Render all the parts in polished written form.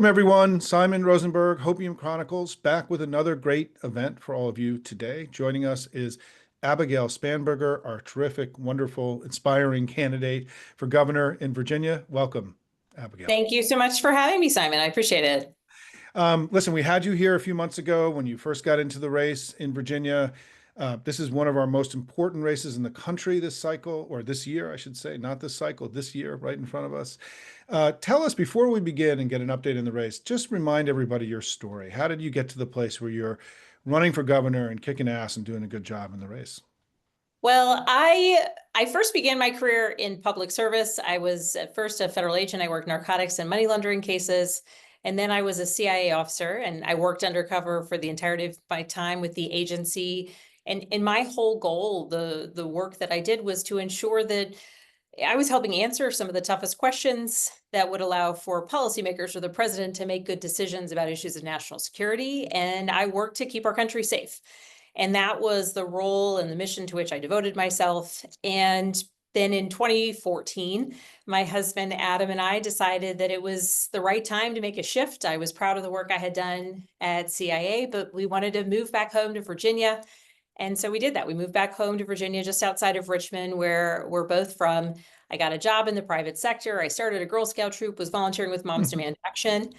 Welcome everyone, Simon Rosenberg, Hopium Chronicles, back with another great event for all of you today. Joining us is Abigail Spanberger, our terrific, wonderful, inspiring candidate for governor in Virginia. Welcome, Abigail. Thank you so much for having me, Simon. I appreciate it. Listen, we had you here a few months ago when you first got into the race in Virginia. This is one of our most important races in the country this cycle, or this year, I should say, not this cycle, this year, right in front of us. Tell us, before we begin and get an update in the race, just remind everybody your story. How did you get to the place where you're running for governor and kicking ass and doing a good job in the race? Well, I first began my career in public service. I was at first a federal agent. I worked narcotics and money laundering cases. And then I was a CIA officer and I worked undercover for the entirety of my time with the agency. And my whole goal, the work that I did was to ensure that I was helping answer some of the toughest questions that would allow for policymakers or the president to make good decisions about issues of national security. And I worked to keep our country safe. And that was the role and the mission to which I devoted myself. And then in 2014, my husband Adam and I decided that it was the right time to make a shift. I was proud of the work I had done at CIA, but we wanted to move back home to Virginia. And so we did that. We moved back home to Virginia, just outside of Richmond, where we're both from. I got a job in the private sector. I started a Girl Scout troop, was volunteering with Moms Demand Action.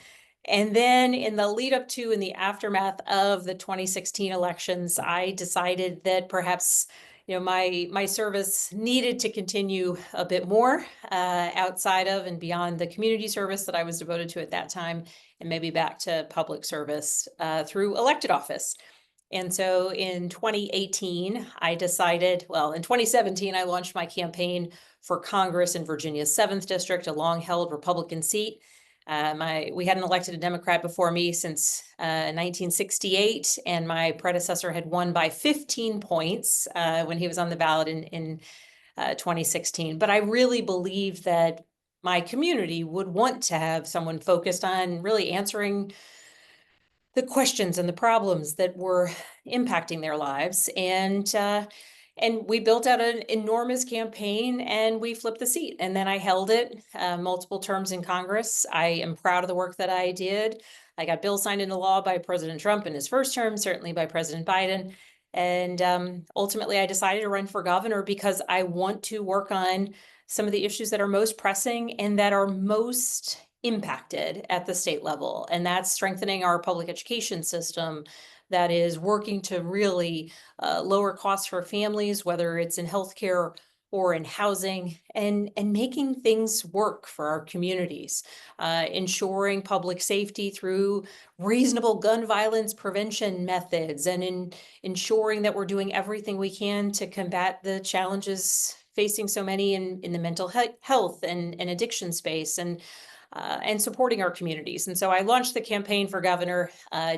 And then in the lead up to and the aftermath of the 2016 elections, I decided that perhaps my service needed to continue a bit more outside of and beyond the community service that I was devoted to at that time, and maybe back to public service through elected office. And so in 2018, I decided, well, in 2017, I launched my campaign for Congress in Virginia's 7th District, a long-held Republican seat. We hadn't elected a Democrat before me since 1968, and my predecessor had won by 15 points when he was on the ballot in 2016. But I really believed that my community would want to have someone focused on really answering the questions and the problems that were impacting their lives. And we built out an enormous campaign and we flipped the seat. And then I held it multiple terms in Congress. I am proud of the work that I did. I got bills signed into law by President Trump in his first term, certainly by President Biden. And ultimately, I decided to run for governor because I want to work on some of the issues that are most pressing and that are most impacted at the state level. And that's strengthening our public education system, that is working to really lower costs for families, whether it's in healthcare or in housing, and making things work for our communities, ensuring public safety through reasonable gun violence prevention methods, and ensuring that we're doing everything we can to combat the challenges facing so many in the mental health and addiction space, and supporting our communities. And so I launched the campaign for governor,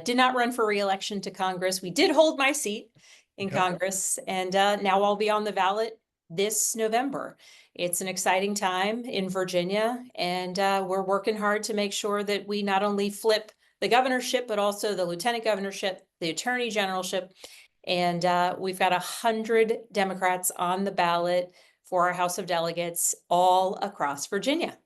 did not run for re-election to Congress. We did hold my seat in Congress, and now I'll be on the ballot this November. It's an exciting time in Virginia, and we're working hard to make sure that we not only flip the governorship, but also the lieutenant governorship, the attorney generalship, and we've got 100 Democrats on the ballot for our House of Delegates all across Virginia.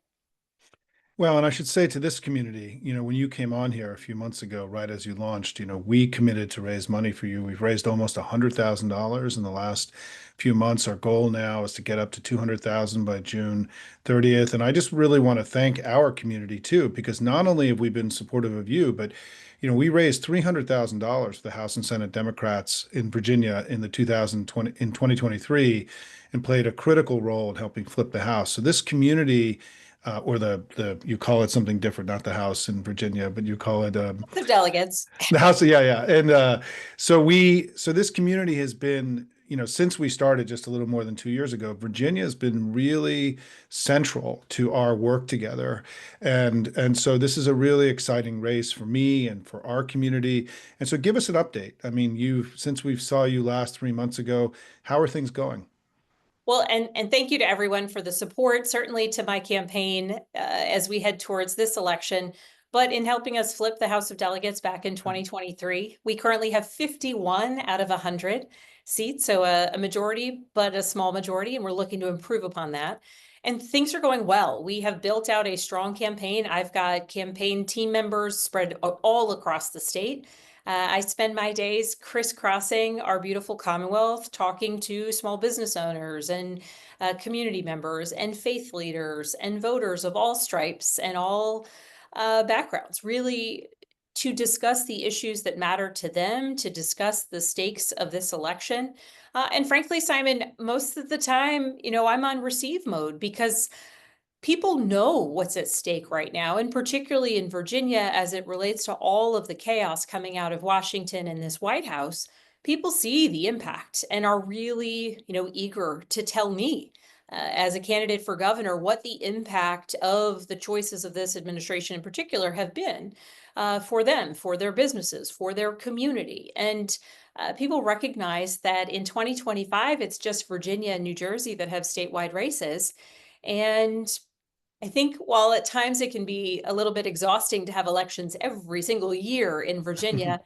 Well, and I should say to this community, when you came on here a few months ago, right as you launched, we committed to raise money for you. We've raised almost $100,000 in the last few months. Our goal now is to get up to 200,000 by June 30th. And I just really want to thank our community too, because not only have we been supportive of you, but we raised $300,000 for the House and Senate Democrats in Virginia in 2023, and played a critical role in helping flip the House. So this community, or you call it something different, not the House in Virginia, but you call it The delegates. the House. Yeah. And so this community has been, since we started just a little more than 2 years ago, Virginia has been really central to our work together. And so this is a really exciting race for me and for our community. And so give us an update. I mean, since we saw you last 3 months ago, how are things going? Well, and thank you to everyone for the support, certainly to my campaign as we head towards this election, but in helping us flip the House of Delegates back in 2023. We currently have 51 out of 100 seats, so a majority, but a small majority, and we're looking to improve upon that. And things are going well. We have built out a strong campaign. I've got campaign team members spread all across the state. I spend my days crisscrossing our beautiful Commonwealth, talking to small business owners and community members and faith leaders and voters of all stripes and all backgrounds, really to discuss the issues that matter to them, to discuss the stakes of this election. And frankly, Simon, most of the time, I'm on receive mode because people know what's at stake right now, and particularly in Virginia, as it relates to all of the chaos coming out of Washington and this White House. People see the impact and are really, eager to tell me, as a candidate for governor, what the impact of the choices of this administration in particular have been for them, for their businesses, for their community. And people recognize that in 2025, it's just Virginia and New Jersey that have statewide races. And I think while at times it can be a little bit exhausting to have elections every single year in Virginia,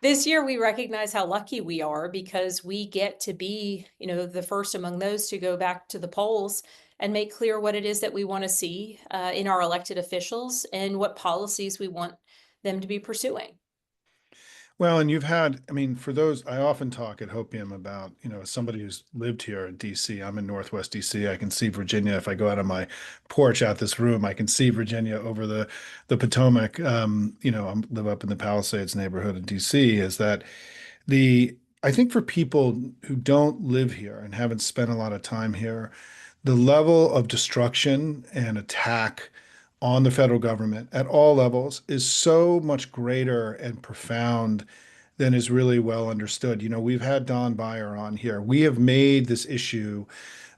this year we recognize how lucky we are because we get to be, the first among those to go back to the polls and make clear what it is that we want to see in our elected officials and what policies we want them to be pursuing. Well, and you've had, I mean, for those, I often talk at Hopium about, as somebody who's lived here in DC. I'm in Northwest DC. I can see Virginia. If I go out on my porch out this room, I can see Virginia over the Potomac. I live up in the Palisades neighborhood in DC. Is that I think for people who don't live here and haven't spent a lot of time here, the level of destruction and attack on the federal government at all levels is so much greater and profound than is really well understood. We've had Don Beyer on here. We have made this issue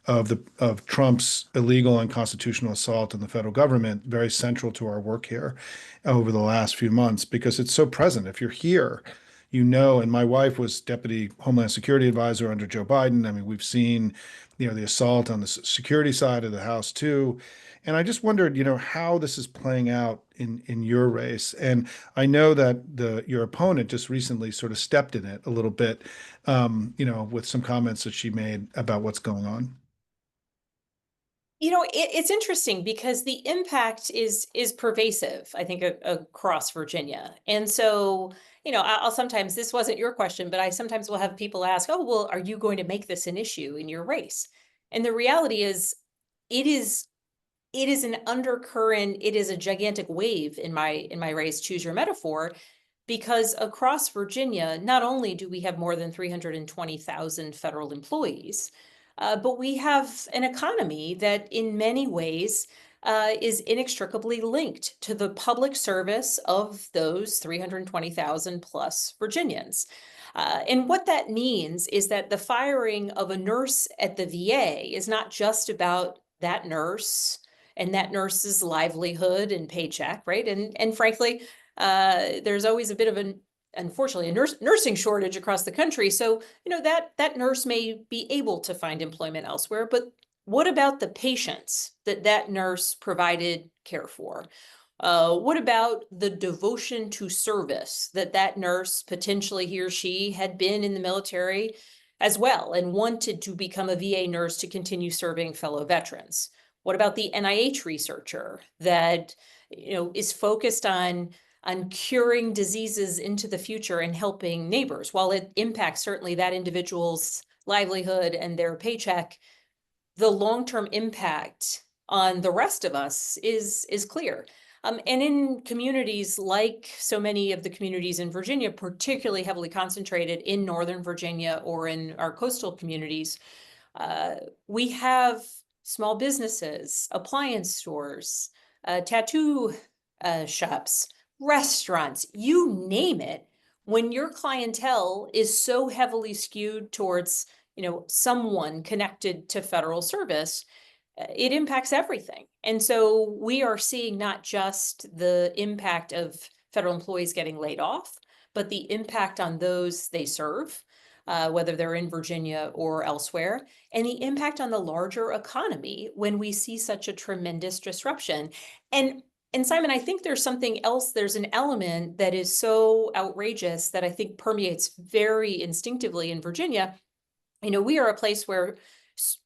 of Trump's illegal and constitutional assault on the federal government very central to our work here over the last few months because it's so present. If you're here, and my wife was Deputy Homeland Security Advisor under Joe Biden. I mean, we've seen, the assault on the security side of the House too. And I just wondered, how this is playing out in your race. And I know that your opponent just recently sort of stepped in it a little bit, with some comments that she made about what's going on. It's interesting because the impact is pervasive, I think, across Virginia. And so, I'll sometimes, this wasn't your question, but I sometimes will have people ask, oh, well, are you going to make this an issue in your race? And the reality is, it is an undercurrent, it is a gigantic wave in my race, choose your metaphor, because across Virginia, not only do we have more than 320,000 federal employees, but we have an economy that in many ways is inextricably linked to the public service of those 320,000 plus Virginians. And what that means is that the firing of a nurse at the VA is not just about that nurse and that nurse's livelihood and paycheck, right? And frankly, there's always a bit of unfortunately, a nursing shortage across the country. So, that nurse may be able to find employment elsewhere, but what about the patients that nurse provided care for? What about the devotion to service that nurse, potentially he or she had been in the military as well and wanted to become a VA nurse to continue serving fellow veterans? What about the NIH researcher that, is focused on curing diseases into the future and helping neighbors? While it impacts certainly that individual's livelihood and their paycheck, the long-term impact on the rest of us is clear. And in communities like so many of the communities in Virginia, particularly heavily concentrated in Northern Virginia or in our coastal communities, we have small businesses, appliance stores, tattoo shops, restaurants, you name it. When your clientele is so heavily skewed towards, someone connected to federal service, it impacts everything. And so we are seeing not just the impact of federal employees getting laid off, but the impact on those they serve, whether they're in Virginia or elsewhere, and the impact on the larger economy when we see such a tremendous disruption. And Simon, I think there's something else, there's an element that is so outrageous that I think permeates very instinctively in Virginia. We are a place where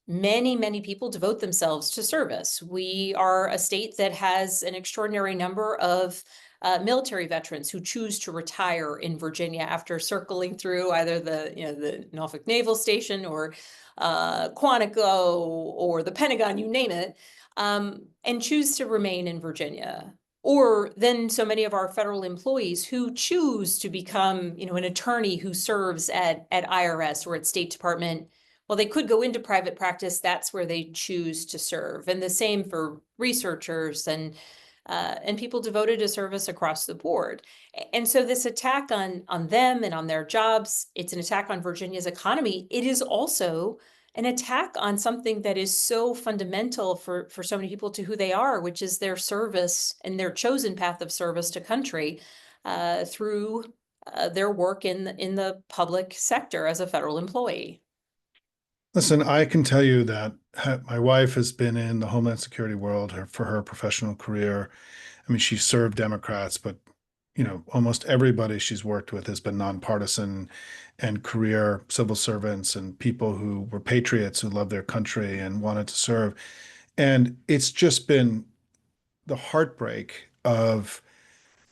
many, many people devote themselves to service. We are a state that has an extraordinary number of military veterans who choose to retire in Virginia after circling through either the Norfolk Naval Station or Quantico or the Pentagon, you name it, and choose to remain in Virginia. Or then so many of our federal employees who choose to become, an attorney who serves at IRS or at State Department. Well, they could go into private practice. That's where they choose to serve. And the same for researchers and people devoted to service across the board. And so this attack on them and on their jobs, it's an attack on Virginia's economy. It is also an attack on something that is so fundamental for so many people to who they are, which is their service and their chosen path of service to country through their work in the public sector as a federal employee. Listen, I can tell you that my wife has been in the Homeland Security world for her professional career. I mean, she served Democrats, but almost everybody she's worked with has been nonpartisan and career civil servants and people who were patriots who loved their country and wanted to serve. And it's just been the heartbreak of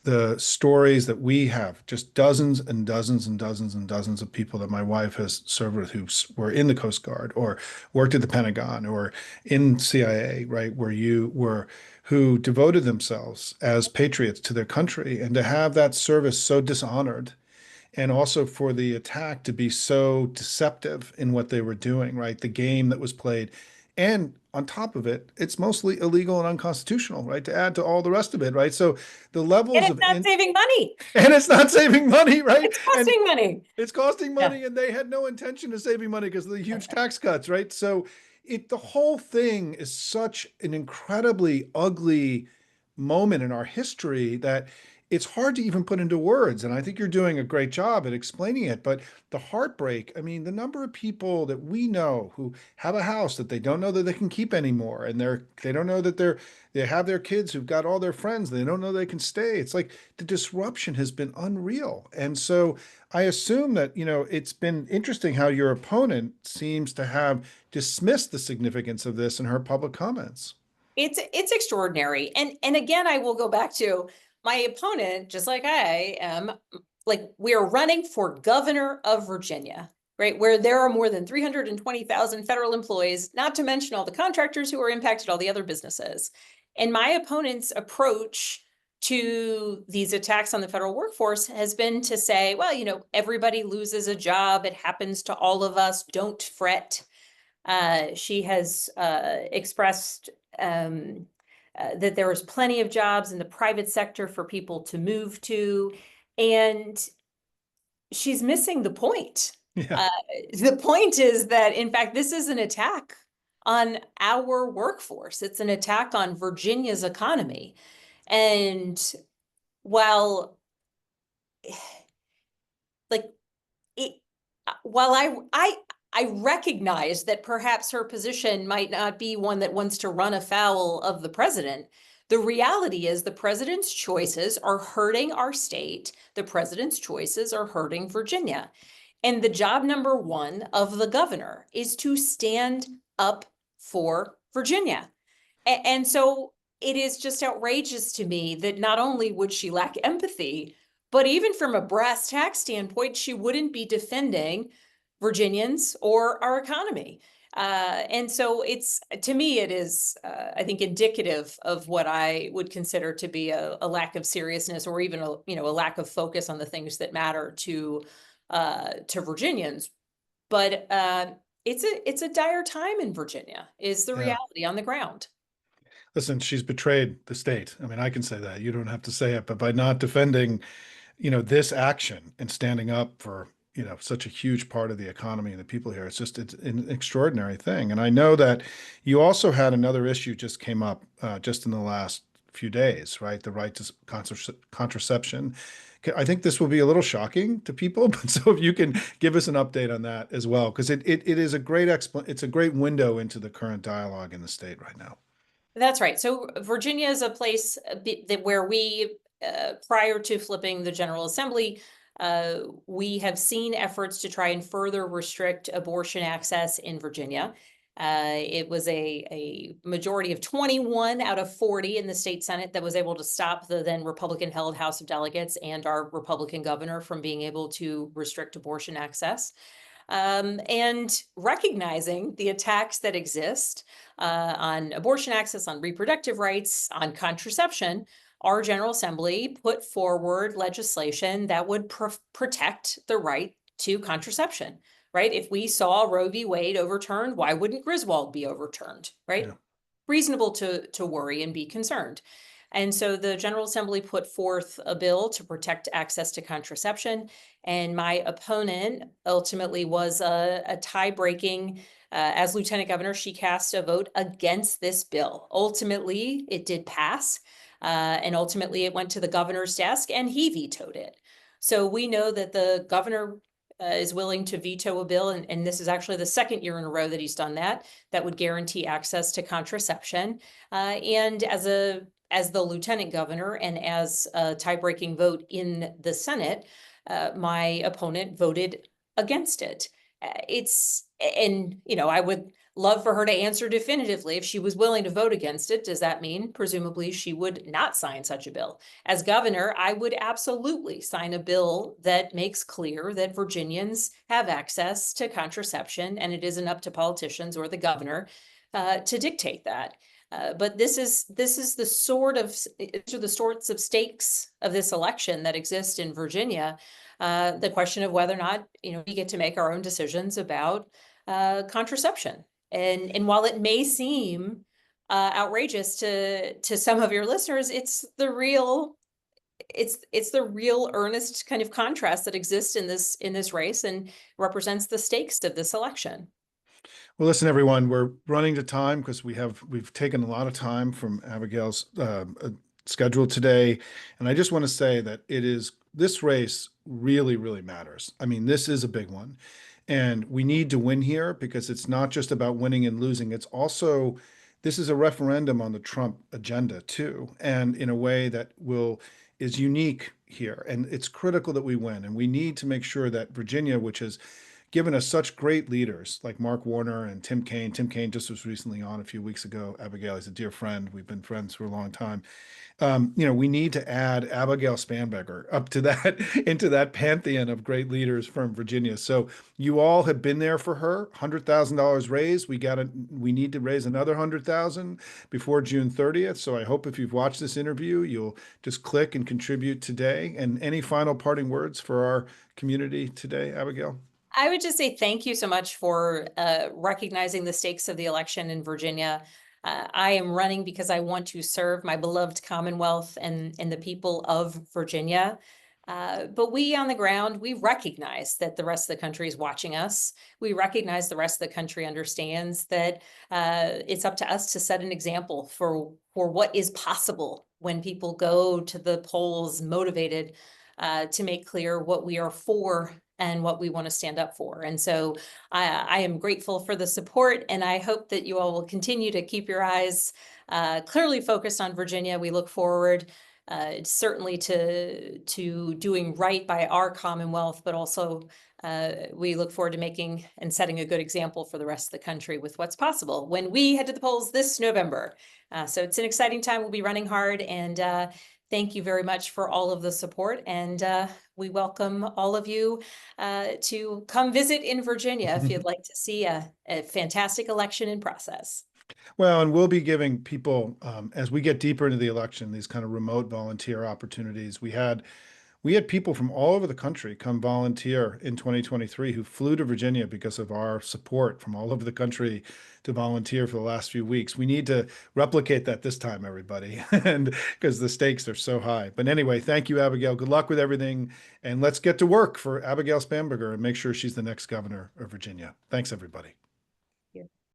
the stories that we have, just dozens and dozens and dozens and dozens of people that my wife has served with who were in the Coast Guard or worked at the Pentagon or in CIA, right, who devoted themselves as patriots to their country, and to have that service so dishonored, and also for the attack to be so deceptive in what they were doing, right? The game that was played. And on top of it, it's mostly illegal and unconstitutional, right? To add to all the rest of it, right? So the And levels it's of not saving money. and it's not saving money, right? It's costing money. It's costing Yeah. money, and they had no intention of saving money because of the huge tax cuts, right? So the whole thing is such an incredibly ugly moment in our history that it's hard to even put into words. And I think you're doing a great job at explaining it. But the heartbreak, I mean, the number of people that we know who have a house that they don't know that they can keep anymore, and they don't know that they have their kids who've got all their friends, they don't know they can stay. It's like the disruption has been unreal. And so I assume that, it's been interesting how your opponent seems to have dismissed the significance of this in her public comments. It's extraordinary. And again, I will go back to my opponent, just like I am, like we are running for governor of Virginia, right? Where there are more than 320,000 federal employees, not to mention all the contractors who are impacted, all the other businesses. And my opponent's approach to these attacks on the federal workforce has been to say, well, everybody loses a job. It happens to all of us. Don't fret. She has expressed that there is plenty of jobs in the private sector for people to move to. And she's missing the point. Yeah. The point is that, in fact, this is an attack on our workforce. It's an attack on Virginia's economy. And while, like, while I recognize that perhaps her position might not be one that wants to run afoul of the president. The reality is the president's choices are hurting our state. The president's choices are hurting Virginia. And the job number one of the governor is to stand up for Virginia. And so it is just outrageous to me that not only would she lack empathy, but even from a brass tack standpoint, she wouldn't be defending Virginians or our economy. And so to me, it is, I think, indicative of what I would consider to be a lack of seriousness, or even a lack of focus on the things that matter to Virginians. But it's a dire time in Virginia, is the Yeah. reality on the ground. Listen, she's betrayed the state. I mean, I can say that. You don't have to say it, but by not defending, this action and standing up for, such a huge part of the economy and the people here, it's an extraordinary thing. And I know that you also had another issue just came up just in the last few days, right? The right to contraception. I think this will be a little shocking to people, but so if you can give us an update on that as well, because it is a great it's a great window into the current dialogue in the state right now. That's right. So Virginia is a place where we, prior to flipping the General Assembly, we have seen efforts to try and further restrict abortion access in Virginia. It was a majority of 21 out of 40 in the state Senate that was able to stop the then Republican-held House of Delegates and our Republican governor from being able to restrict abortion access. And recognizing the attacks that exist on abortion access, on reproductive rights, on contraception, our General Assembly put forward legislation that would protect the right to contraception, right? If we saw Roe v. Wade overturned, why wouldn't Griswold be overturned, right? Yeah. Reasonable to worry and be concerned. And so the General Assembly put forth a bill to protect access to contraception. And my opponent ultimately was a tie-breaking, as Lieutenant Governor, she cast a vote against this bill. Ultimately, it did pass. And ultimately, it went to the governor's desk and he vetoed it. So we know that the governor is willing to veto a bill, and this is actually the second year in a row that he's done that, that would guarantee access to contraception. And as the lieutenant governor and as a tie-breaking vote in the Senate, my opponent voted against it. I would love for her to answer definitively if she was willing to vote against it. Does that mean presumably she would not sign such a bill? As governor, I would absolutely sign a bill that makes clear that Virginians have access to contraception, and it isn't up to politicians or the governor to dictate that. But this is the sorts of stakes of this election that exist in Virginia. The question of whether or not we get to make our own decisions about contraception. And while it may seem outrageous to some of your listeners, it's the real earnest kind of contrast that exists in this race and represents the stakes of this election. Well, listen, everyone, we're running to time because we've taken a lot of time from Abigail's schedule today. And I just want to say that this race really, really matters. I mean, this is a big one. And we need to win here because it's not just about winning and losing. This is a referendum on the Trump agenda too, and in a way that is unique here. And it's critical that we win. And we need to make sure that Virginia, which has given us such great leaders like Mark Warner and Tim Kaine. Tim Kaine just was recently on a few weeks ago. Abigail, he's a dear friend. We've been friends for a long time. We need to add Abigail Spanberger up to that, into that pantheon of great leaders from Virginia. So you all have been there for her. $100,000 raised. We need to raise another 100,000 before June 30th. So I hope if you've watched this interview, you'll just click and contribute today. And any final parting words for our community today, Abigail? I would just say thank you so much for recognizing the stakes of the election in Virginia. I am running because I want to serve my beloved Commonwealth and the people of Virginia. But we on the ground, we recognize that the rest of the country is watching us. We recognize the rest of the country understands that it's up to us to set an example for what is possible when people go to the polls motivated to make clear what we are for and what we want to stand up for. And so I am grateful for the support, and I hope that you all will continue to keep your eyes clearly focused on Virginia. We look forward certainly to doing right by our Commonwealth, but also we look forward to making and setting a good example for the rest of the country with what's possible when we head to the polls this November. So it's an exciting time. We'll be running hard, and thank you very much for all of the support. And we welcome all of you to come visit in Virginia if you'd like to see a fantastic election in process. Well, and we'll be giving people, as we get deeper into the election, these kind of remote volunteer opportunities. We had people from all over the country come volunteer in 2023 who flew to Virginia because of our support from all over the country to volunteer for the last few weeks. We need to replicate that this time, everybody, and because the stakes are so high. But anyway, thank you, Abigail. Good luck with everything. And let's get to work for Abigail Spanberger and make sure she's the next governor of Virginia. Thanks, everybody.